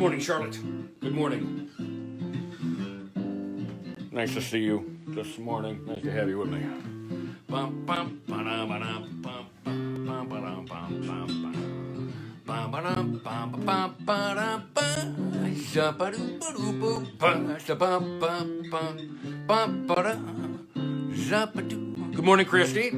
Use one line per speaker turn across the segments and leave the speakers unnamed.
morning, Charlotte. Good morning. Nice to see you this morning. Nice to have you with me. Good morning, Christy.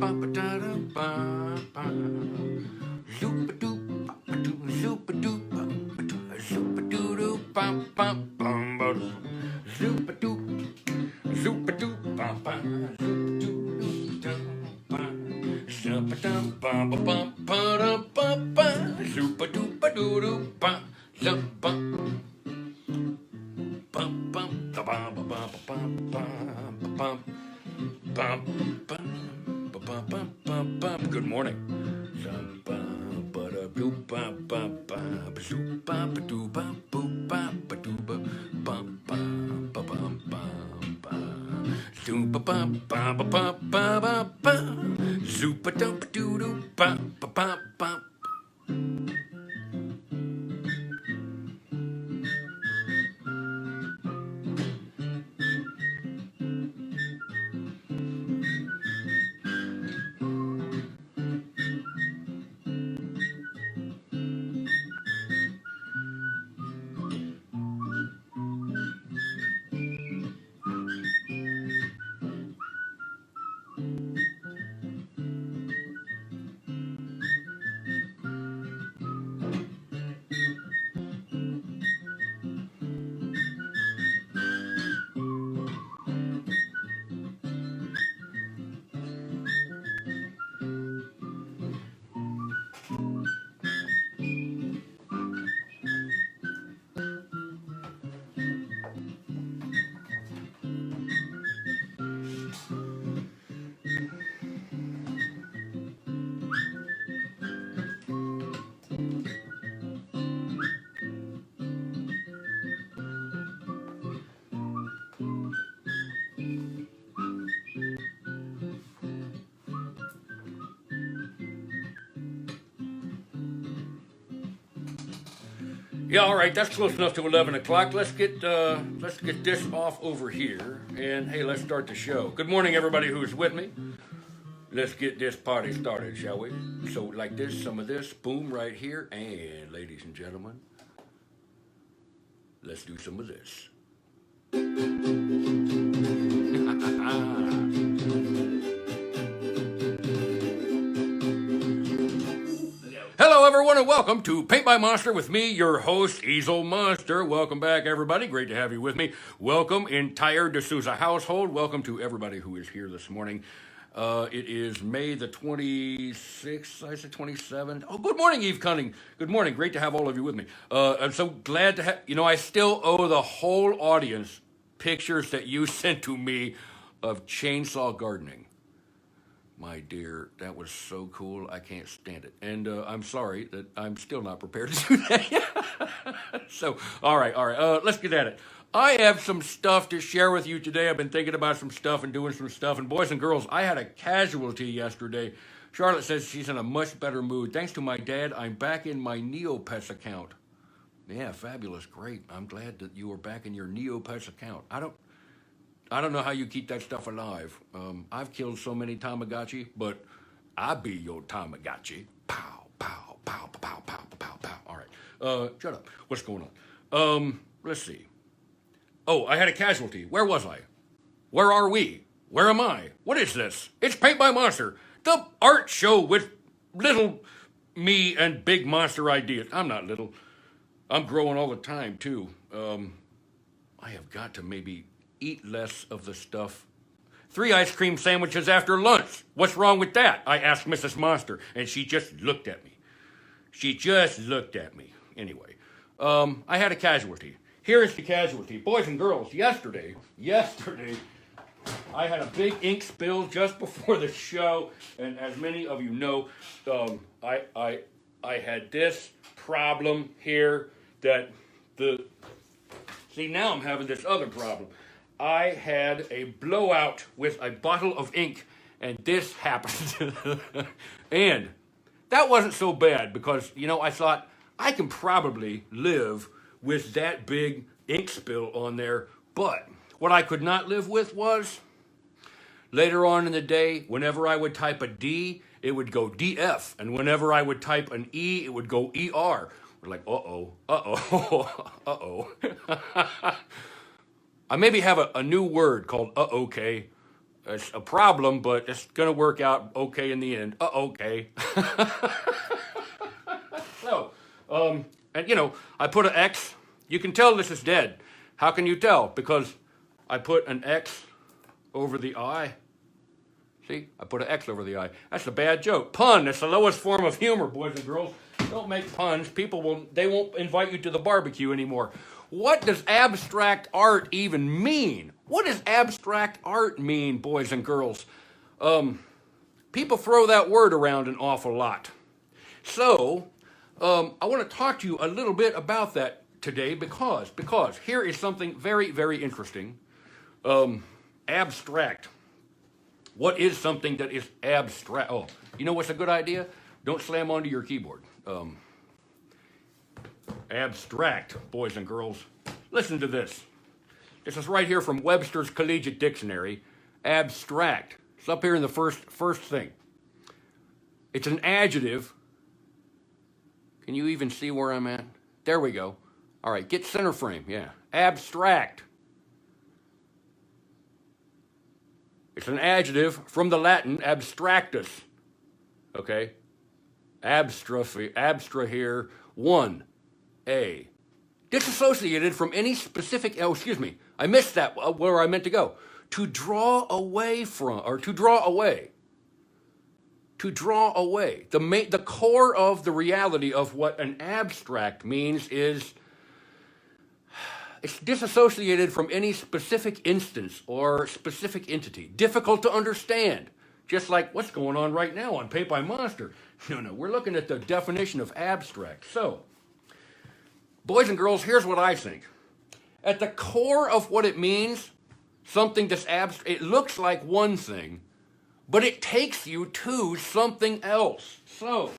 Good morning. Yeah, all right, that's close enough to 11 o'clock. Let's get this off over here, and hey, let's start the show. Good morning, everybody who's with me. Let's get this party started, shall we? So, like this, some of this, boom, right here, and ladies and gentlemen, let's do some of this. Hello, everyone, and welcome to Paint by Monster with me, your host, Easel Monster. Welcome back, everybody. Great to have you with me. Welcome, entire D'Souza household. Welcome to everybody who is here this morning. It is May the 26th, I said 27th. Oh, good morning, Eve Cunning. Good morning. Great to have all of you with me. I'm so glad to have, I still owe the whole audience pictures that you sent to me of chainsaw gardening. My dear, that was so cool. I can't stand it. And I'm sorry that I'm still not prepared to do that. So, all right. Let's get at it. I have some stuff to share with you today. I've been thinking about some stuff and doing some stuff. And boys and girls, I had a casualty yesterday. Charlotte says she's in a much better mood. Thanks to my dad, I'm back in my Neopets account. Yeah, fabulous. Great. I'm glad that you are back in your Neopets account. I don't know how you keep that stuff alive. I've killed so many Tamagotchi, but I be your Tamagotchi. Pow, pow, pow, pow, pow, pow, pow. All right. Shut up. What's going on? Let's see. Oh, I had a casualty. Where was I? Where are we? Where am I? What is this? It's Paint by Monster, the art show with little me and big monster ideas. I'm not little. I'm growing all the time, too. I have got to maybe eat less of the stuff. 3 ice cream sandwiches after lunch. What's wrong with that? I asked Mrs. Monster, and she just looked at me. Anyway, I had a casualty. Here is the casualty. Boys and girls, yesterday, I had a big ink spill just before the show, and as many of you know, I had this problem here that see, now I'm having this other problem. I had a blowout with a bottle of ink, and this happened. And that wasn't so bad because, I thought I can probably live with that big ink spill on there. But what I could not live with was later on in the day, whenever I would type a D, it would go DF. And whenever I would type an E, it would go ER. We're like, uh-oh, uh-oh, uh-oh. I maybe have a new word called uh-okay. It's a problem, but it's going to work out okay in the end. Okay. So, and I put an X. You can tell this is dead. How can you tell? Because I put an X over the I. See, I put an X over the I. That's a bad joke. Pun. It's the lowest form of humor, boys and girls. Don't make puns. People won't invite you to the barbecue anymore. What does abstract art even mean? What does abstract art mean, boys and girls? People throw that word around an awful lot. So, I want to talk to you a little bit about that today because here is something very, very interesting. Abstract. What is something that is abstract? Oh, you know what's a good idea? Don't slam onto your keyboard. Abstract, boys and girls. Listen to this. This is right here from Webster's Collegiate Dictionary. Abstract. It's up here in the first thing. It's an adjective. Can you even see where I'm at? There we go. All right, get center frame. Yeah. Abstract. It's an adjective from the Latin abstractus. Okay? Abstra here. One. A. Disassociated from any specific, I missed that where I meant to go. To draw away from, or to draw away. To draw away. The core of the reality of what an abstract means is it's disassociated from any specific instance or specific entity. Difficult to understand. Just like what's going on right now on Paint by Monster. No, we're looking at the definition of abstract. So, boys and girls, here's what I think. At the core of what it means, something that's abstract, it looks like one thing, but it takes you to something else. So,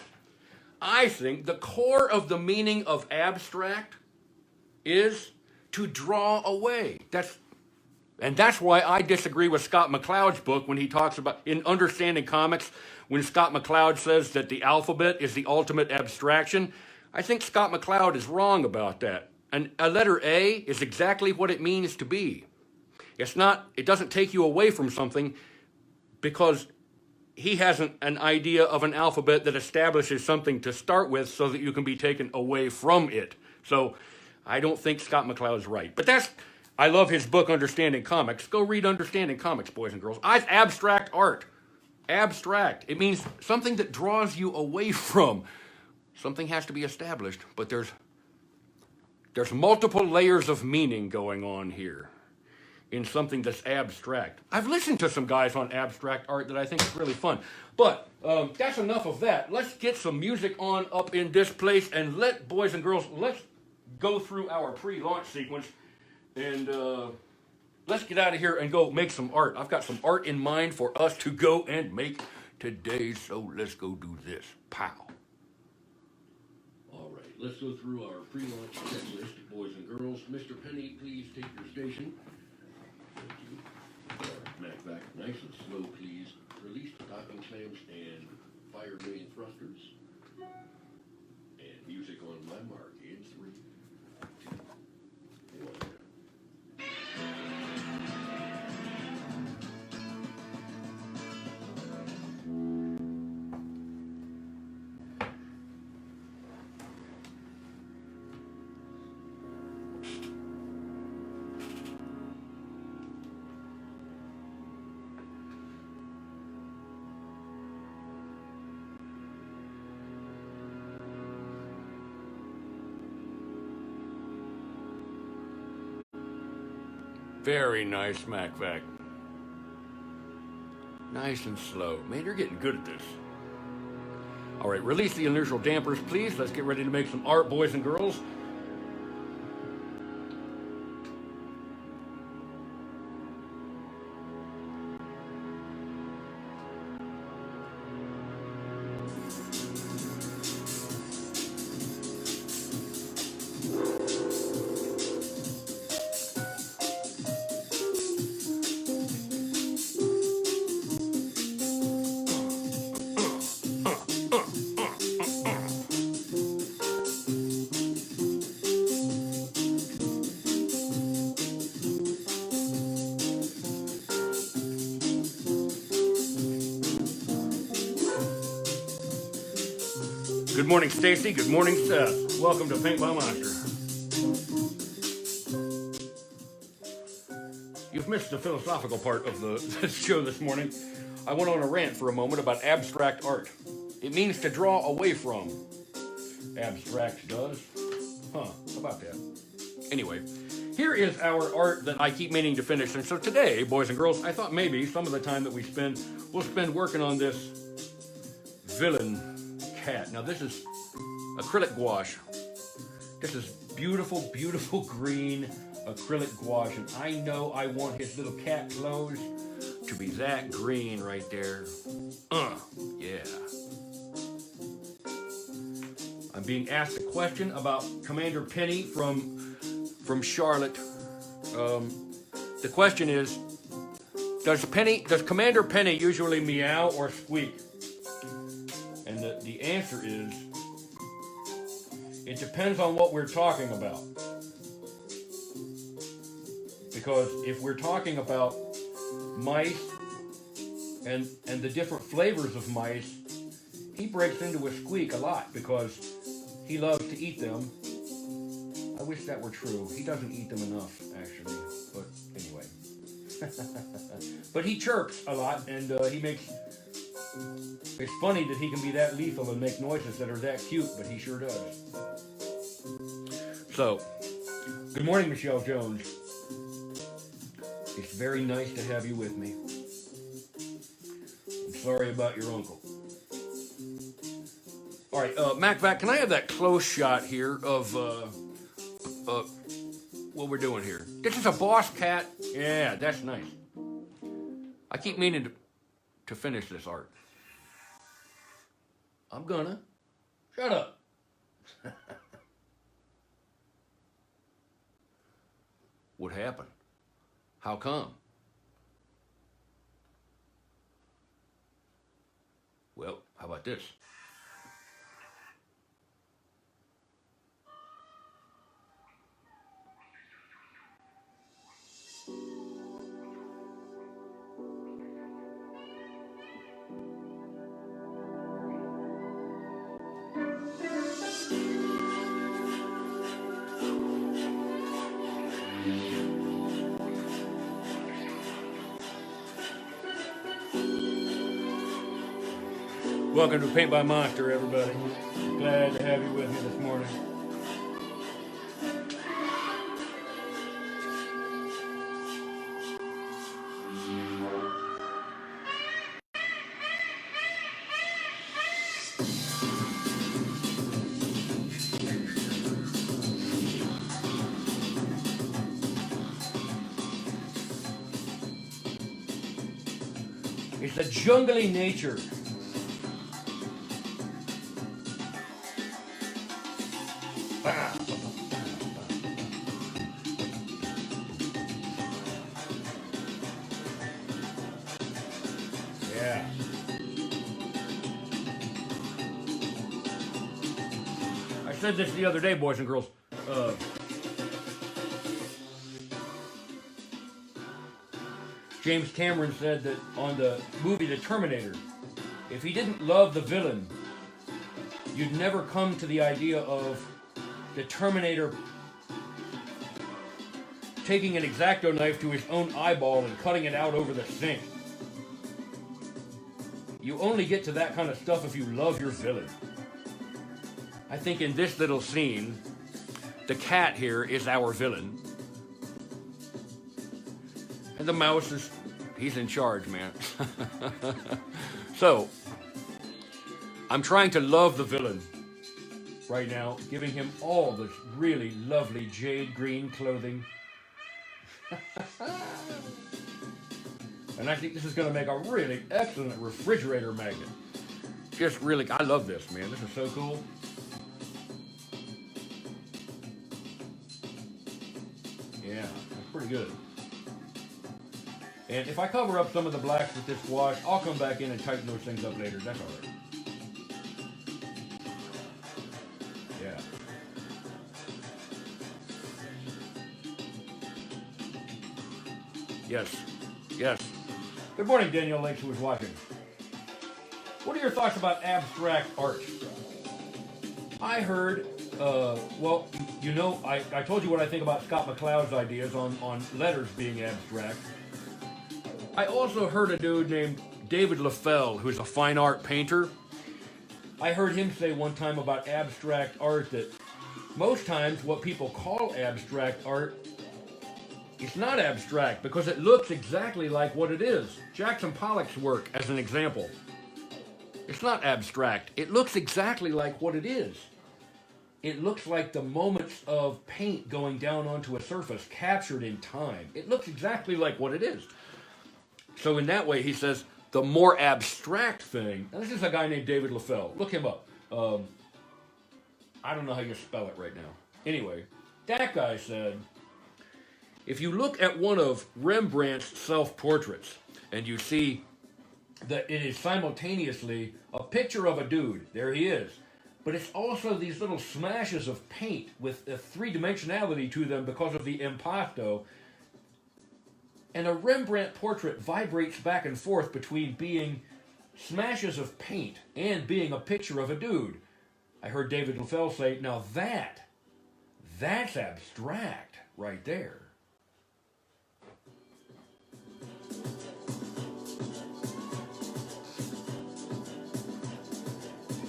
I think the core of the meaning of abstract is to draw away. That's why I disagree with Scott McCloud's book when he talks about, in Understanding Comics, when Scott McCloud says that the alphabet is the ultimate abstraction. I think Scott McCloud is wrong about that. And a letter A is exactly what it means to be. It doesn't take you away from something because he has an idea of an alphabet that establishes something to start with so that you can be taken away from it. So I don't think Scott McCloud's right. But I love his book, Understanding Comics. Go read Understanding Comics, boys and girls. Abstract art. Abstract. It means something that draws you away from. Something has to be established, but there's multiple layers of meaning going on here in something that's abstract. I've listened to some guys on abstract art that I think is really fun. But that's enough of that. Let's get some music on up in this place and boys and girls, let's go through our pre-launch sequence and let's get out of here and go make some art. I've got some art in mind for us to go and make today, so let's go do this. Pow. All right, let's go through our pre-launch checklist, boys and girls. Mr. Penny, please take your station. Thank you. Mac back nice and slow, please. Release the docking clamps and fire main thrusters. And music on my mark in 3, 2, 1. Very nice, MacVac. Nice and slow. Man, you're getting good at this. All right, release the inertial dampers, please. Let's get ready to make some art, boys and girls. Good morning, Stacy. Good morning, Seth. Welcome to Paint by Monster. You've missed the philosophical part of the show this morning. I went on a rant for a moment about abstract art. It means to draw away from. Abstract does. Huh, how about that? Anyway, here is our art that I keep meaning to finish. And so today, boys and girls, I thought maybe some of the time that we'll spend working on this villain cat. Now this is acrylic gouache. This is beautiful, beautiful green acrylic gouache. And I know I want his little cat clothes to be that green right there. Yeah. I'm being asked a question about Commander Penny from Charlotte. The question is, does Commander Penny usually meow or squeak? And the answer is, it depends on what we're talking about. Because if we're talking about mice and the different flavors of mice, he breaks into a squeak a lot because he loves to eat them. I wish that were true. He doesn't eat them enough, actually. But anyway. But he chirps a lot, and it's funny that he can be that lethal and make noises that are that cute, but he sure does. So, good morning, Michelle Jones. It's very nice to have you with me. I'm sorry about your uncle. All right, MacVac, can I have that close shot here of what we're doing here? This is a boss cat. Yeah, that's nice. I keep meaning to finish this art. I'm gonna. Shut up. What happened? How come? Well, how about this? Welcome to Paint by Monster, everybody. Glad to have you with me this morning. It's the jungly nature. Yeah. I said this the other day, boys and girls. James Cameron said that on the movie The Terminator, if he didn't love the villain, you'd never come to the idea of the Terminator taking an X-Acto knife to his own eyeball and cutting it out over the sink. You only get to that kind of stuff if you love your villain. I think in this little scene, the cat here is our villain. And the mouse he's in charge, man. So, I'm trying to love the villain right now, giving him all this really lovely jade green clothing. And I think this is going to make a really excellent refrigerator magnet. Just really, I love this, man. This is so cool. Yeah, that's pretty good. And if I cover up some of the blacks with this wash, I'll come back in and tighten those things up later. That's all right. Yeah. Yes. Yes. Good morning, Danielle Lakes, who is watching. What are your thoughts about abstract art? I heard, well, you know, I told you what I think about Scott McCloud's ideas on letters being abstract. I also heard a dude named David LaFell, who's a fine art painter. I heard him say one time about abstract art that most times what people call abstract art, it's not abstract because it looks exactly like what it is. Jackson Pollock's work, as an example. It's not abstract. It looks exactly like what it is. It looks like the moments of paint going down onto a surface captured in time. It looks exactly like what it is. So in that way, he says, the more abstract thing, and this is a guy named David LaFell. Look him up. I don't know how you spell it right now. Anyway, that guy said, if you look at one of Rembrandt's self-portraits and you see that it is simultaneously a picture of a dude, there he is, but it's also these little smashes of paint with a three-dimensionality to them because of the impasto. And a Rembrandt portrait vibrates back and forth between being smashes of paint and being a picture of a dude. I heard David LaFell say, now that's abstract right there.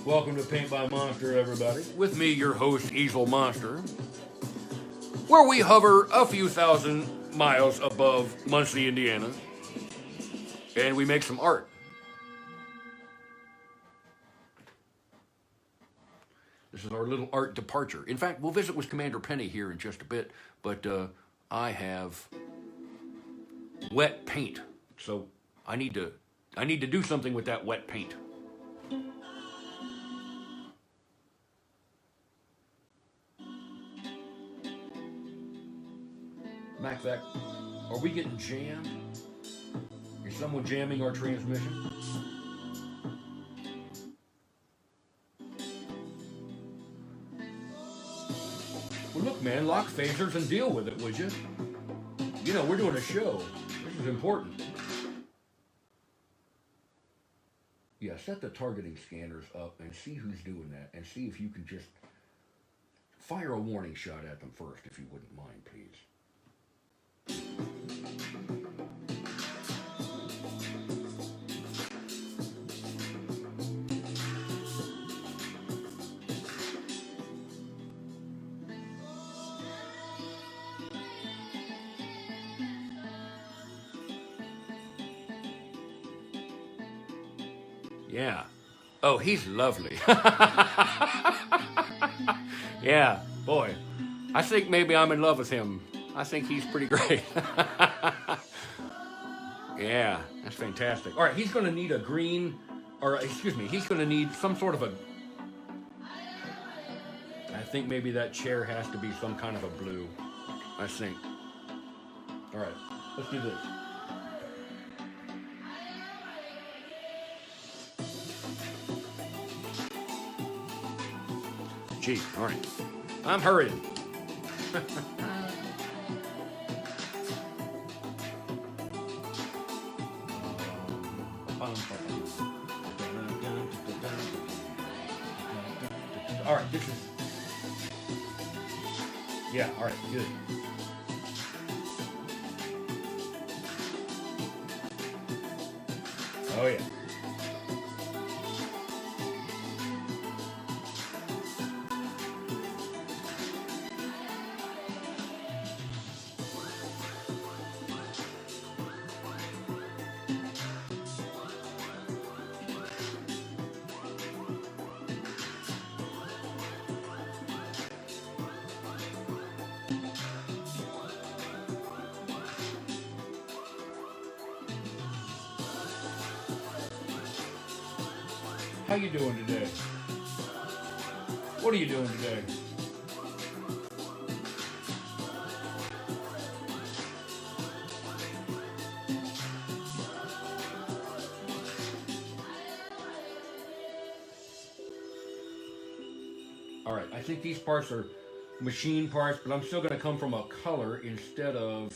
Welcome to Paint by Monster, everybody. With me, your host, Easel Monster, where we hover a few thousand miles above Muncie, Indiana, and we make some art. This is our little art departure. In fact, we'll visit with Commander Penny here in just a bit, but I have wet paint, so I need to do something with that wet paint. MacVac, are we getting jammed? Is someone jamming our transmission? Well, look, man, lock phasers and deal with it, would you? You know, we're doing a show. This is important. Yeah, set the targeting scanners up and see who's doing that, and see if you can just fire a warning shot at them first, if you wouldn't mind, please. Yeah. Oh, he's lovely. Yeah, boy. I think maybe I'm in love with him. I think he's pretty great. Yeah, that's fantastic. All right, he's going to need a green, or excuse me, he's going to need some sort of a, I think maybe that chair has to be some kind of a blue, I think. All right, let's do this. Gee, all right. I'm hurrying. All right, this is... Yeah, all right, good. Oh, yeah. How you doing today? What are you doing today? All right, I think these parts are machine parts, but I'm still going to come from a color instead of...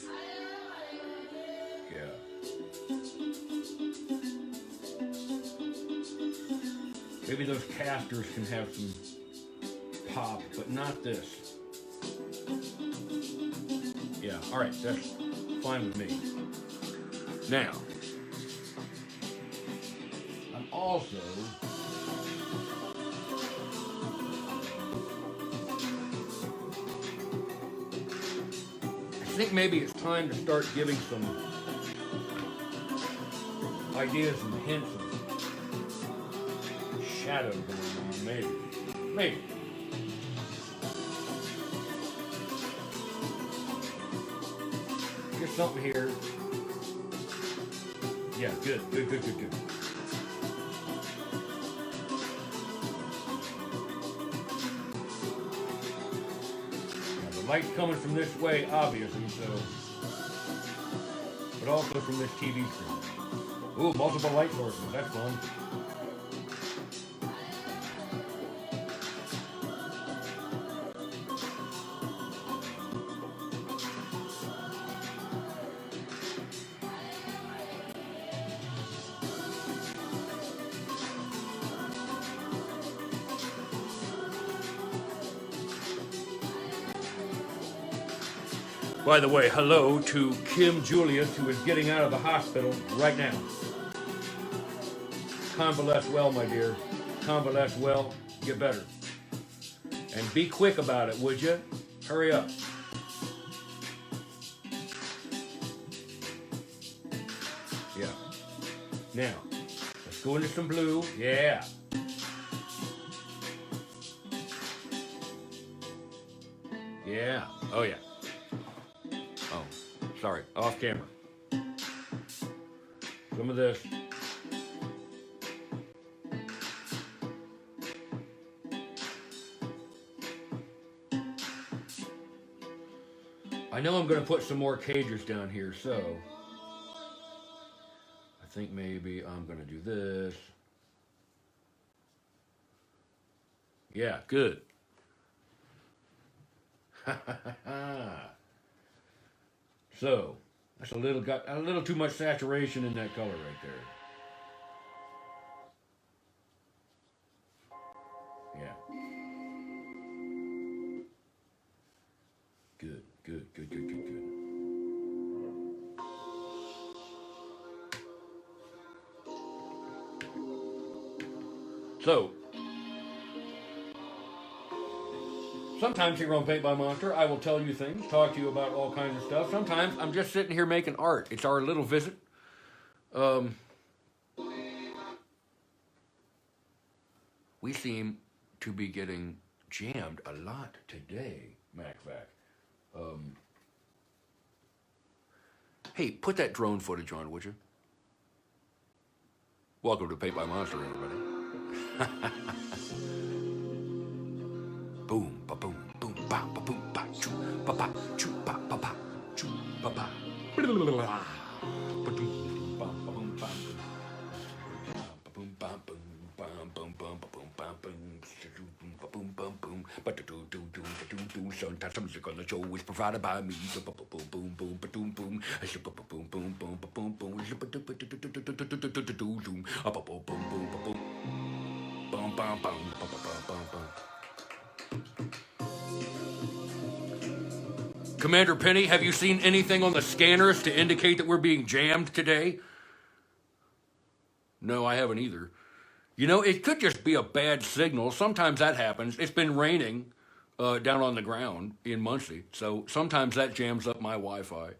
Yeah. Maybe those casters can have some pop, but not this. Yeah, all right, that's fine with me. Now, I'm also I think maybe it's time to start giving some ideas and hints of shadow going on, maybe. Maybe. Get something here. Yeah, good. The light's coming from this way, obviously, so. But also from this TV screen. Ooh, multiple light sources, that's fun. By the way, hello to Kim Julius, who is getting out of the hospital right now. Convalesce well, my dear. Convalesce well. Get better. And be quick about it, would you? Hurry up. Yeah. Now, let's go into some blue. Yeah. Yeah. Oh, yeah. Oh, sorry. Off camera. Some of this. I know I'm going to put some more cagers down here, so I think maybe I'm going to do this. Yeah, good. So, that's got a little too much saturation in that color right there. Yeah. Good. So, sometimes here on Paint by Monster, I will tell you things, talk to you about all kinds of stuff. Sometimes I'm just sitting here making art. It's our little visit. We seem to be getting jammed a lot today, MacVac. Hey, put that drone footage on, would you? Welcome to Paint by Monster, everybody. Boom, ba boom, boom, ba ba boom, ba choo, ba ba choo, ba ba ba choo, ba ba. Sometimes the music on the show is provided by me. Boom, boom, boom, boom, boom, boom, boom, boom, boom, boom, boom, boom, Commander Penny, have you seen anything on the scanners to indicate that we're being jammed today? No, I haven't either. You know, it could just be a bad signal. Sometimes that happens. It's been raining down on the ground in Muncie, so sometimes that jams up my Wi-Fi.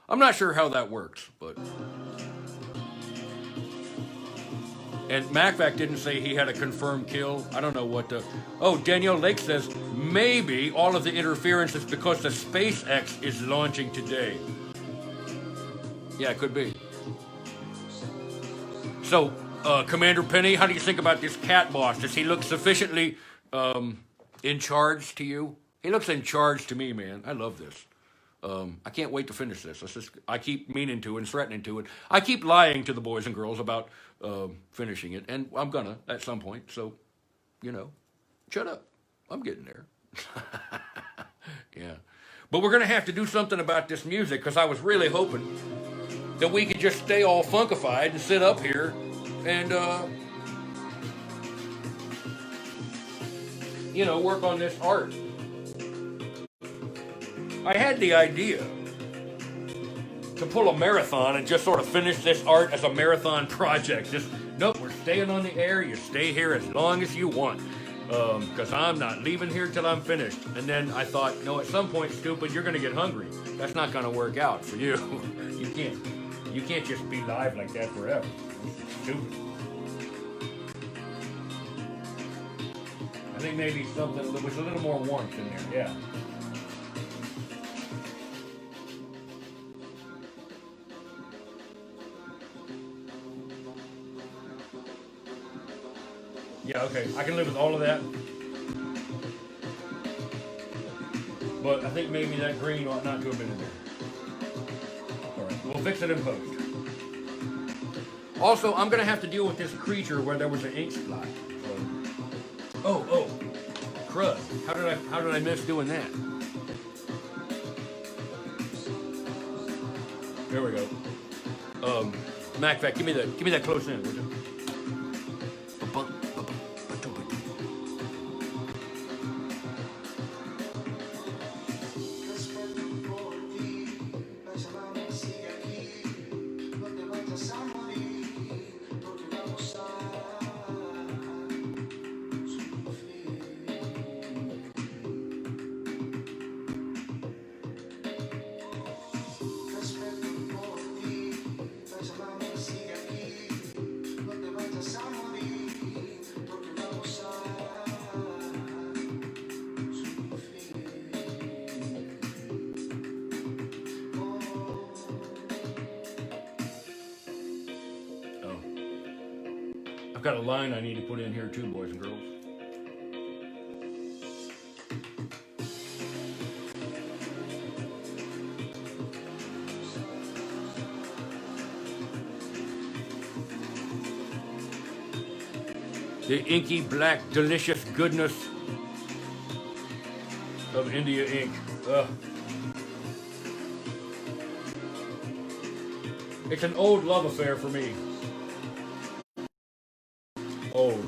I'm not sure how that works, but... And MacVac didn't say he had a confirmed kill. I don't know what the... Oh, Danielle Lake says, maybe all of the interference is because the SpaceX is launching today. Yeah, it could be. So, Commander Penny, how do you think about this cat boss? Does he look sufficiently in charge to you? He looks in charge to me, man. I love this. I can't wait to finish this. I keep meaning to and threatening to it. I keep lying to the boys and girls about finishing it, and I'm gonna at some point. So, you know, shut up. I'm getting there. Yeah. But we're gonna have to do something about this music, because I was really hoping that we could just stay all funkified and sit up here and work on this art. I had the idea to pull a marathon and just sort of finish this art as a marathon project. Just, nope, we're staying on the air. You stay here as long as you want. Because I'm not leaving here till I'm finished. And then I thought, no, at some point, stupid, you're going to get hungry. That's not going to work out for you. You can't just be live like that forever. Stupid. I think maybe something with a little more warmth in there, yeah. Yeah, okay, I can live with all of that. But I think maybe that green ought not to have been in there. Alright, we'll fix it in post. Also, I'm gonna have to deal with this creature where there was an ink splot. So. Oh, crud. How did I miss doing that? There we go. MacVac, give me that close in, would you? I've got a line I need to put in here too, boys and girls. The inky black delicious goodness of India ink. It's an old love affair for me. Old.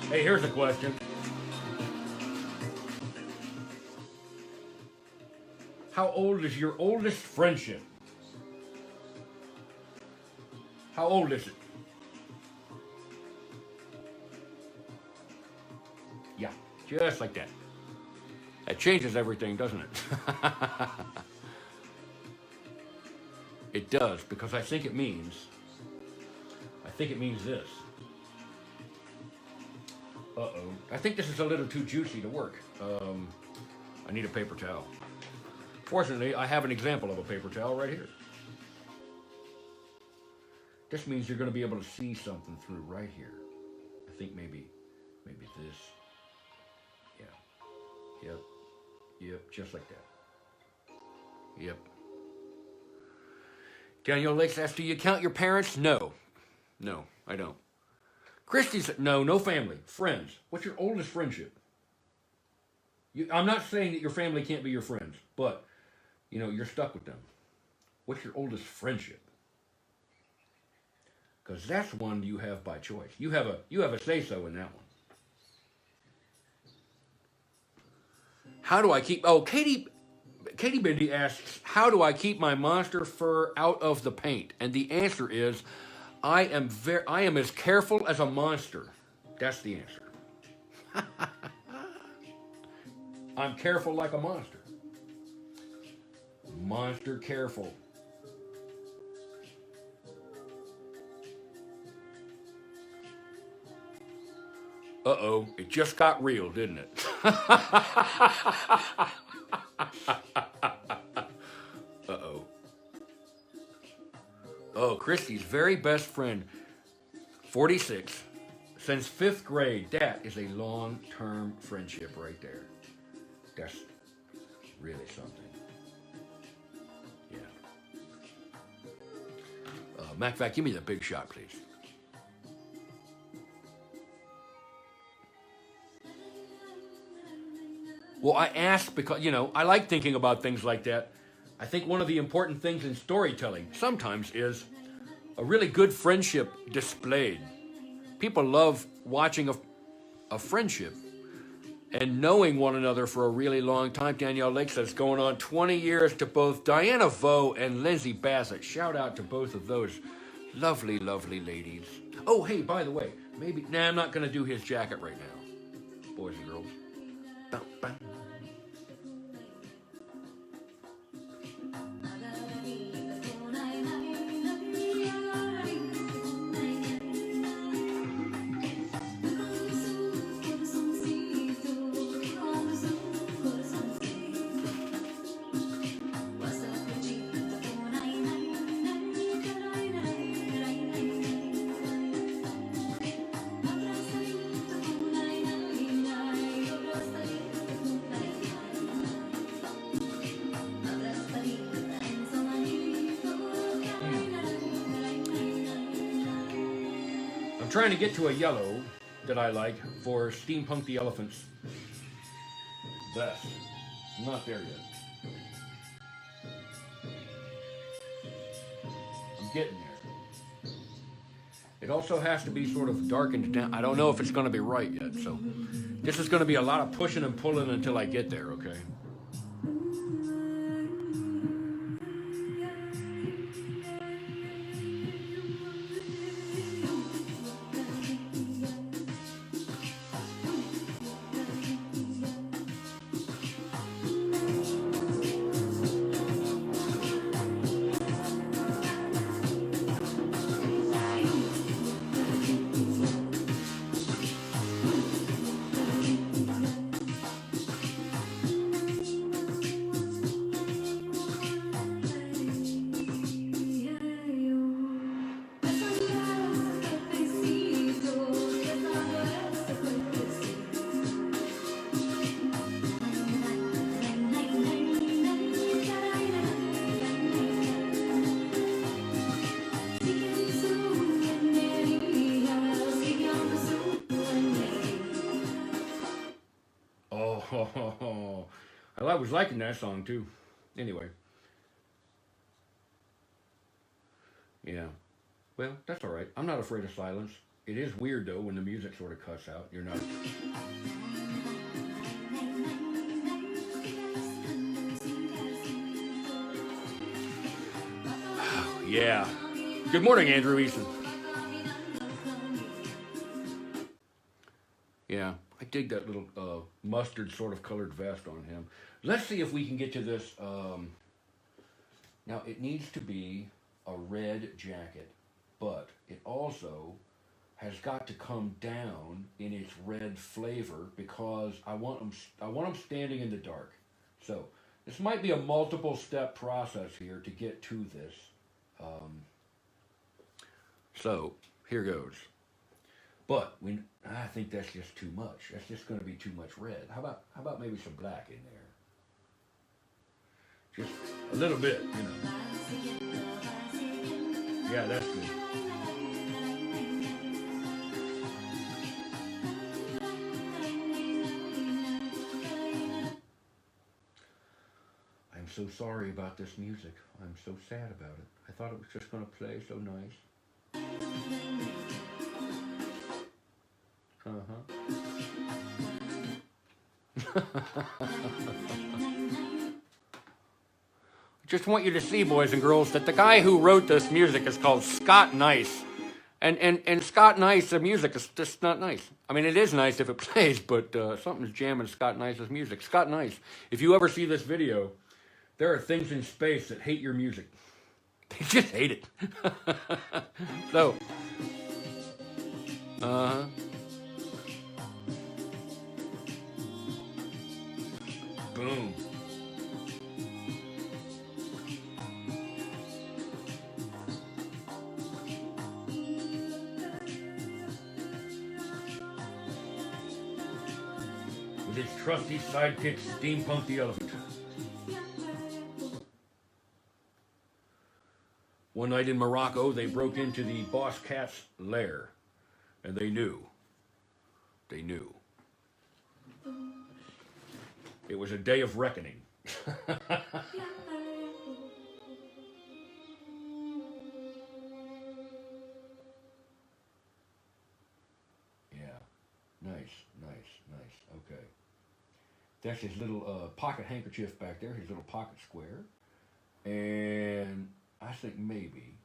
Hey, here's a question. How old is your oldest friendship? How old is it? Yeah, just like that. That changes everything, doesn't it? It does, because I think it means this. Uh-oh. I think this is a little too juicy to work. I need a paper towel. Fortunately, I have an example of a paper towel right here. This means you're going to be able to see something through right here. I think maybe this. Yeah. Yep, just like that. Yep. Daniel Lakes asks, do you count your parents? No, I don't. Christy said, no family, friends. What's your oldest friendship? I'm not saying that your family can't be your friends, but, you're stuck with them. What's your oldest friendship? Because that's one you have by choice. You have a say-so in that one. How do I keep... Oh, Katie Bindi asks, how do I keep my monster fur out of the paint? And the answer is, I am as careful as a monster. That's the answer. I'm careful like a monster. Monster careful. Uh-oh, it just got real, didn't it? Uh-oh. Oh, Christy's very best friend, 46, since 5th grade. That is a long-term friendship right there. That's really something. Yeah. MacVac, give me the big shot, please. Well, I ask because, I like thinking about things like that. I think one of the important things in storytelling sometimes is, a really good friendship displayed. People love watching a friendship and knowing one another for a really long time. Danielle Lake says, going on 20 years to both Diana Vo and Lindsay Bassett. Shout out to both of those lovely, lovely ladies. Oh, hey, by the way, I'm not going to do his jacket right now, boys and girls. Bum, bum. I'm trying to get to a yellow that I like for Steampunk the Elephant's vest. I'm not there yet. I'm getting there. It also has to be sort of darkened down. I don't know if it's going to be right yet, so this is going to be a lot of pushing and pulling until I get there, okay? Oh, I was liking that song too. Anyway. Yeah. Well, that's all right. I'm not afraid of silence. It is weird though when the music sort of cuts out. You're not. Yeah. Good morning, Andrew Eason. Yeah. I dig that little mustard sort of colored vest on him. Let's see if we can get to this. Now, it needs to be a red jacket, but it also has got to come down in its red flavor because I want them standing in the dark. So this might be a multiple step process here to get to this. So here goes. But I think that's just too much. That's just going to be too much red. How about maybe some black in there? Just a little bit, you know. Yeah, that's good. I'm so sorry about this music. I'm so sad about it. I thought it was just going to play so nice. Just want you to see, boys and girls, that the guy who wrote this music is called Scott Nice. And Scott Nice, the music is just not nice. I mean, it is nice if it plays, but something's jamming Scott Nice's music. Scott Nice, if you ever see this video, there are things in space that hate your music. They just hate it. So, boom. With his trusty sidekick, Steampunk the Elephant. One night in Morocco, they broke into the boss cat's lair, and they knew. They knew. It was a day of reckoning. That's his little pocket handkerchief back there, his little pocket square. And I think maybe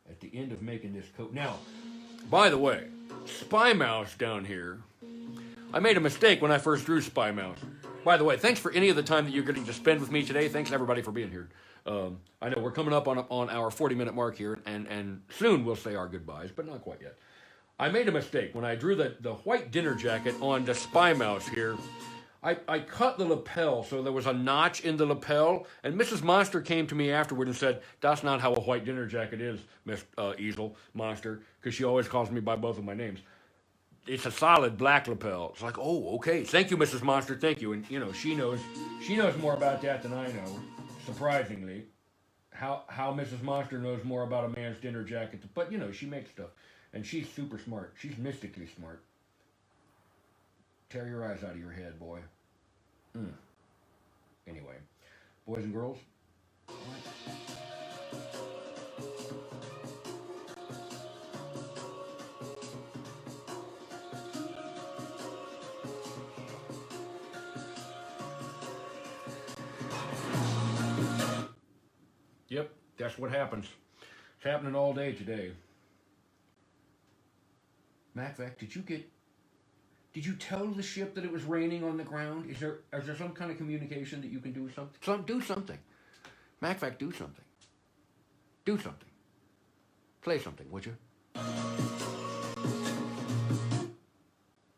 at the end of making this coat. Now, by the way, Spy Mouse down here, I made a mistake when I first drew Spy Mouse. By the way, thanks for any of the time that you're getting to spend with me today. Thanks everybody for being here. I know we're coming up on our 40-minute mark here, and soon we'll say our goodbyes, but not quite yet. I made a mistake when I drew the white dinner jacket on the Spy Mouse here. I cut the lapel so there was a notch in the lapel, and Mrs. Monster came to me afterward and said, "That's not how a white dinner jacket is, Miss Easel Monster," because she always calls me by both of my names. It's a solid black lapel. It's like, oh, okay, thank you, Mrs. Monster, thank you. And you know, she knows more about that than I know. Surprisingly, how Mrs. Monster knows more about a man's dinner jacket, but you know, she makes stuff, and she's super smart. She's mystically smart. Tear your eyes out of your head, boy. Anyway, boys and girls. Yep, that's what happens. It's happening all day today. MacVac, did you tell the ship that it was raining on the ground? Is there some kind of communication that you can do something? Do something. MacVac, do something. Do something. Play something, would you?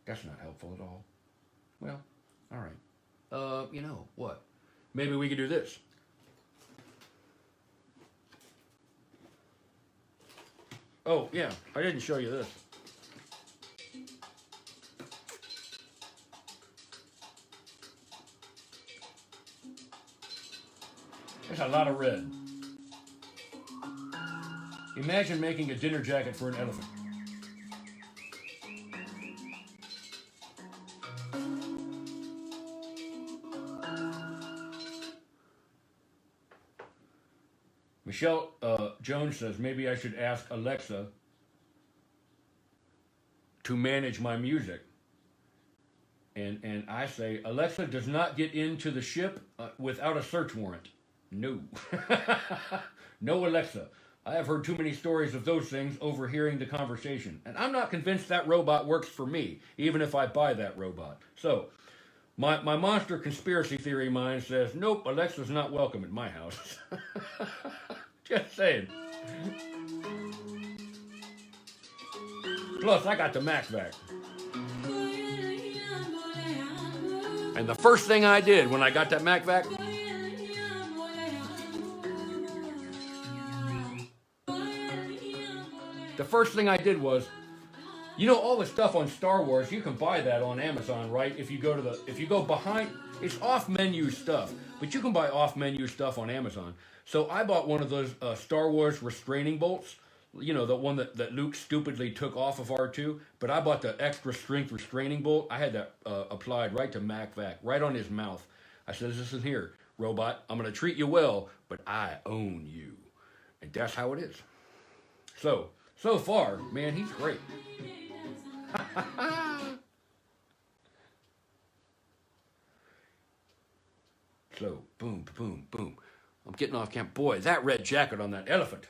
That's not helpful at all. Well, all right. You know what? Maybe we could do this. Oh, yeah, I didn't show you this. There's a lot of red. Imagine making a dinner jacket for an elephant. Michelle Jones says, maybe I should ask Alexa to manage my music. And I say, Alexa does not get into the ship without a search warrant. No. No, Alexa. I have heard too many stories of those things overhearing the conversation. And I'm not convinced that robot works for me, even if I buy that robot. So, my monster conspiracy theory mind says, nope, Alexa's not welcome at my house. Just saying. Plus, I got the MacVac. And the first thing I did when I got that MacVac, was, you know, all the stuff on Star Wars, you can buy that on Amazon, right? If you go behind, it's off menu stuff, but you can buy off menu stuff on Amazon. So I bought one of those Star Wars restraining bolts, you know, the one that Luke stupidly took off of R2, but I bought the extra strength restraining bolt. I had that applied right to MacVac, right on his mouth. I said, listen here, robot, I'm going to treat you well, but I own you. And that's how it is. So far, man, he's great. So, boom, boom, boom. I'm getting off camp. Boy, that red jacket on that elephant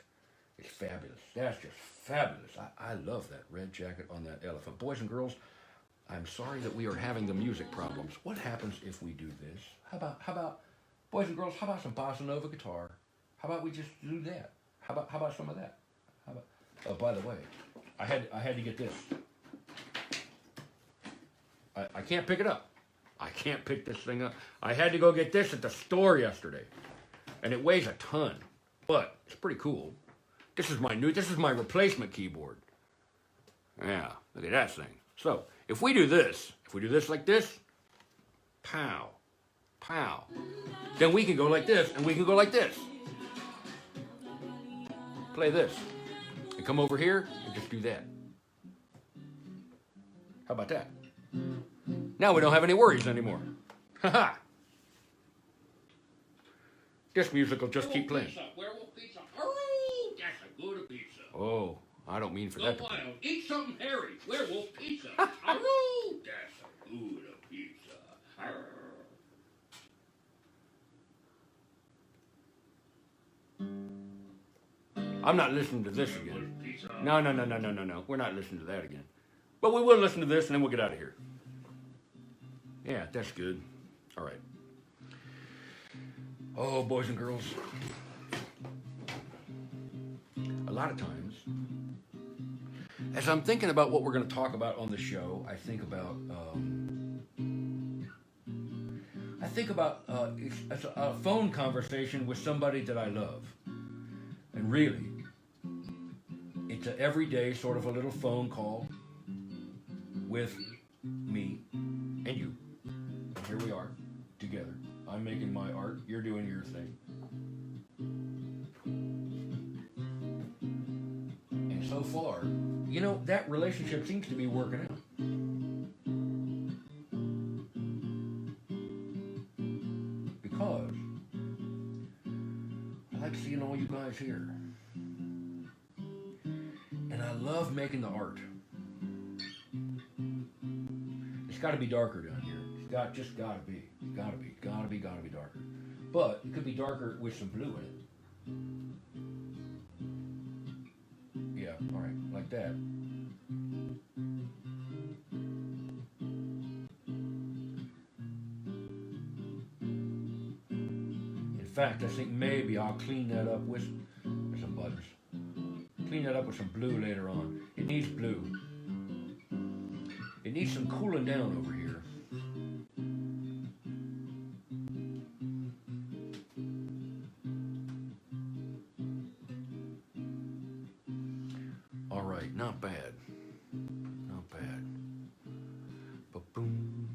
is fabulous. That's just fabulous. I love that red jacket on that elephant. Boys and girls, I'm sorry that we are having the music problems. What happens if we do this? How about, boys and girls, how about some bossa nova guitar? How about we just do that? How about some of that? How about, oh, by the way, I had to get this. I can't pick it up. I can't pick this thing up. I had to go get this at the store yesterday. And it weighs a ton. But it's pretty cool. This is my replacement keyboard. Yeah, look at that thing. So, if we do this like this, pow, pow. Then we can go like this, and we can go like this. Play this. And come over here and just do that. How about that? Now we don't have any worries anymore. Haha. This music will just keep playing.
Werewolf pizza. Oh, that's a good pizza.
Oh, I don't mean for that.
Go wild. Eat something hairy. Werewolf pizza. Oh, that's a good pizza.
I'm not listening to this
Got a
again.
good pizza.
No. We're not listening to that again. But we will listen to this and then we'll get out of here. Yeah, that's good. All right. Oh, boys and girls. A lot of times, as I'm thinking about what we're going to talk about on the show, I think about it's a phone conversation with somebody that I love. And really, it's an everyday sort of a little phone call with me and you. And here we are, together. I'm making my art, you're doing your thing. And so far, you know, that relationship seems to be working out. Because I like seeing all you guys here. And I love making the art. It's got to be darker down here. It's just got to be. Got to be darker. But it could be darker with some blue in it. Yeah, all right, like that. In fact, I think maybe I'll clean that up with some buttons. Clean that up with some blue later on. It needs blue. It needs some cooling down over here. All right, not bad. Not bad. Ba-boom.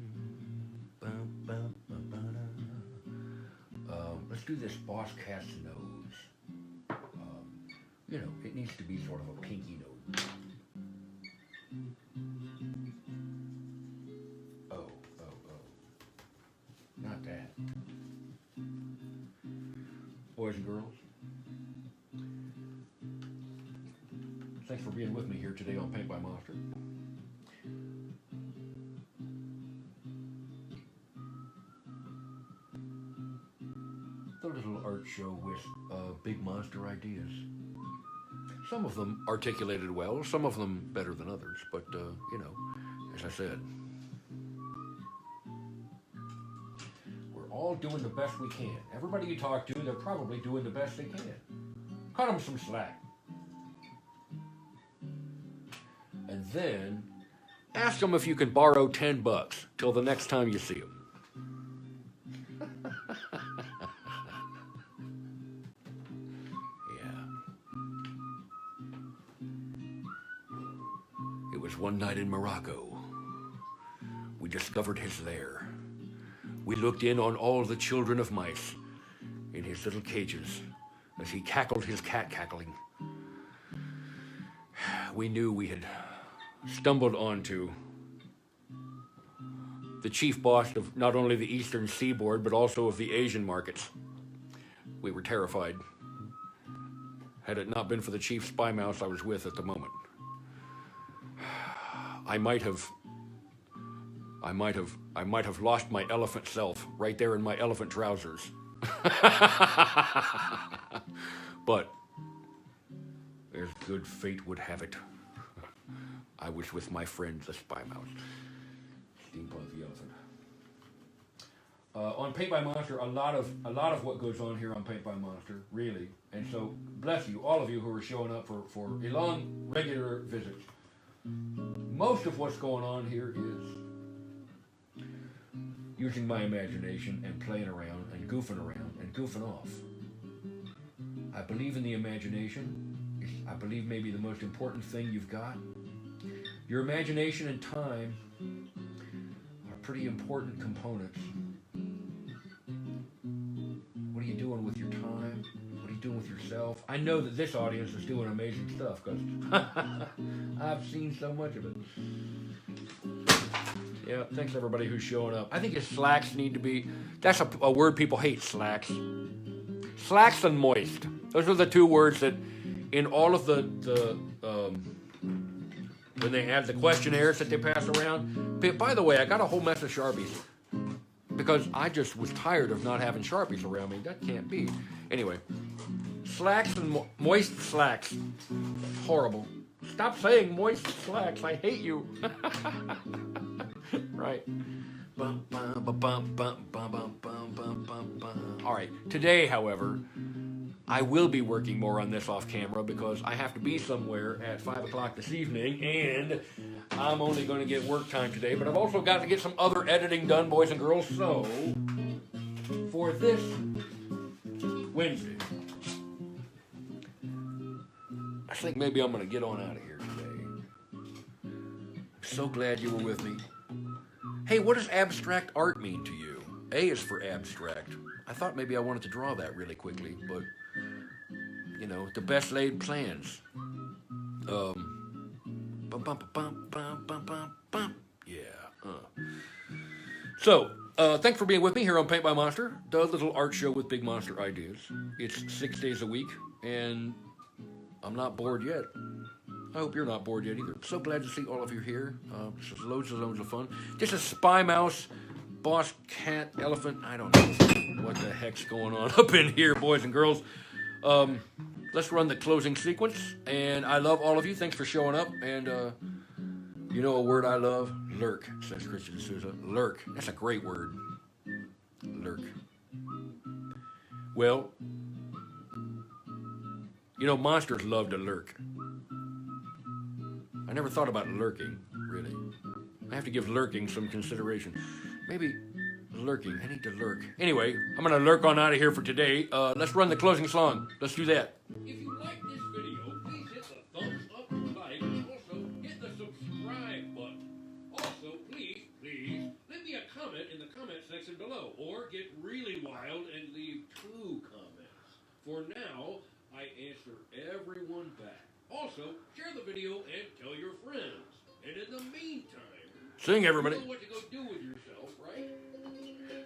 Ba-ba-ba-ba-da. Let's do this Boss Cat's nose. You know, it needs to be sort of a pinky nose. Oh. Not that. Boys and girls, thanks for being with me here today on Paint by Monster. The little art show with big monster ideas. Some of them articulated well, some of them better than others, but, you know, as I said, we're all doing the best we can. Everybody you talk to, they're probably doing the best they can. Cut them some slack. And then ask them if you can borrow $10 till the next time you see them. One night in Morocco, we discovered his lair. We looked in on all the children of mice in his little cages as he cackled his cat cackling. We knew we had stumbled onto the chief boss of not only the eastern seaboard, but also of the Asian markets. We were terrified, had it not been for the chief spy mouse I was with at the moment. I might have lost my elephant self right there in my elephant trousers. But as good fate would have it, I was with my friend the spy mouse. Steampunk the elephant. On Paint by Monster, a lot of what goes on here on Paint by Monster, really. And so, bless you, all of you who are showing up for long, regular visits. Most of what's going on here is using my imagination and playing around and goofing off. I believe in the imagination. I believe maybe the most important thing you've got. Your imagination and time are pretty important components. What are you doing with your time? What are you doing with yourself? I know that this audience is doing amazing stuff because I've seen so much of it. Yeah, thanks everybody who's showing up. I think his slacks need to be, that's a word people hate, slacks. Slacks and moist. Those are the two words that in all of the when they have the questionnaires that they pass around. By the way, I got a whole mess of Sharpies because I just was tired of not having Sharpies around me. That can't be. Anyway, Slacks and moist slacks. Horrible. Stop saying moist slacks. I hate you. Right. All right. Today, however, I will be working more on this off camera because I have to be somewhere at 5 o'clock this evening, and I'm only going to get work time today, but I've also got to get some other editing done, boys and girls. So, for this Wednesday, I think maybe I'm going to get on out of here today. So glad you were with me. Hey, what does abstract art mean to you? A is for abstract. I thought maybe I wanted to draw that really quickly, but, you know, the best laid plans. Yeah. So, thanks for being with me here on Paint by Monster, the little art show with big monster ideas. It's 6 days a week, and I'm not bored yet. I hope you're not bored yet either. So glad to see all of you here. This is loads and loads of fun. This is Spy Mouse, Boss Cat, Elephant. I don't know what the heck's going on up in here, boys and girls. Let's run the closing sequence. And I love all of you. Thanks for showing up. And you know a word I love? Lurk, says Christian D'Souza. Lurk. That's a great word. Lurk. Well, you know, monsters love to lurk. I never thought about lurking, really. I have to give lurking some consideration. Maybe lurking. I need to lurk. Anyway, I'm going to lurk on out of here for today. Let's run the closing song. Let's do that.
If you like this video, please hit the thumbs up and like, and also hit the subscribe button. Also, please leave me a comment in the comment section below, or get really wild and leave 2 comments. For now, I answer everyone back. Also, share the video and tell your friends. And in the meantime,
Sing, everybody.
you know what to go do with yourself, right?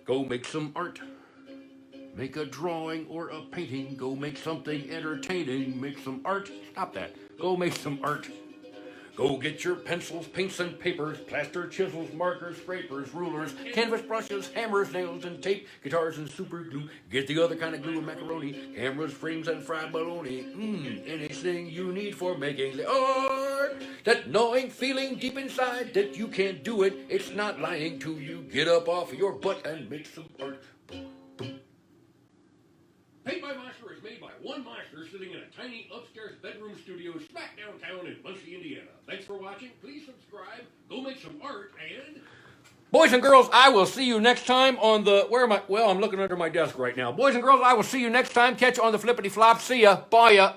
Go make some art. Make a drawing or a painting. Go make something entertaining. Make some art. Stop that. Go make some art. Go get your pencils, paints, and papers, plaster, chisels, markers, scrapers, rulers, canvas brushes, hammers, nails, and tape, guitars, and super glue. Get the other kind of glue and macaroni, cameras, frames, and fried bologna. Anything you need for making the art. That gnawing feeling deep inside that you can't do it. It's not lying to you. Get up off your butt and make some art.
Paint by Monster is made by one monster sitting in a tiny upstairs bedroom studio smack downtown in Muncie, Indiana. Thanks for watching. Please subscribe. Go make some art and...
Boys and girls, I will see you next time on the... Where am I? Well, I'm looking under my desk right now. Boys and girls, I will see you next time. Catch you on the flippity flop. See ya. Bye ya.